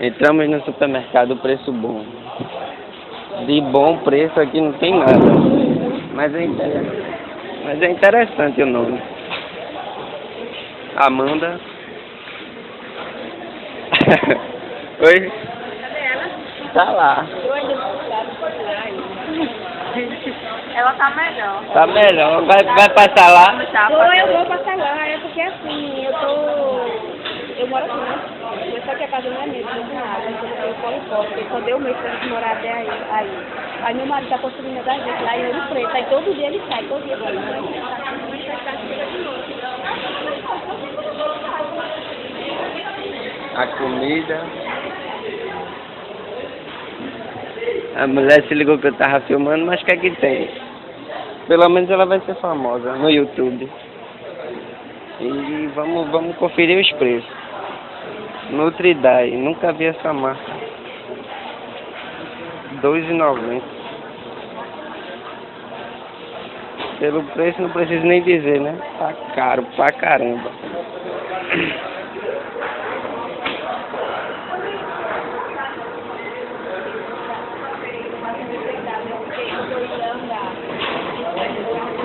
Entramos no supermercado, preço bom. De bom preço aqui não tem nada. Mas é interessante o nome. Amanda. Oi? Cadê ela? Tá lá. Eu ainda não sei lá ainda. Ela tá melhor. Tá melhor. Vai passar lá? Eu vou passar lá, é porque assim, eu moro aqui, né? Mas só que a casa não é minha, não tem nada. Então eu tenho polipó, porque só deu um mês pra gente morar até aí. Aí meu marido tá construindo da gente lá em Ouro Preto. Aí todo dia ele sai, todo dia ele sai. A comida. A mulher se ligou que eu tava filmando, mas o que é que tem? Pelo menos ela vai ser famosa no YouTube. E vamos conferir os preços. Nutridai, nunca vi essa marca. R$2,90. Pelo preço não preciso nem dizer, né? Tá caro pra caramba.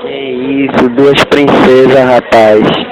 Que isso, duas princesas, rapaz.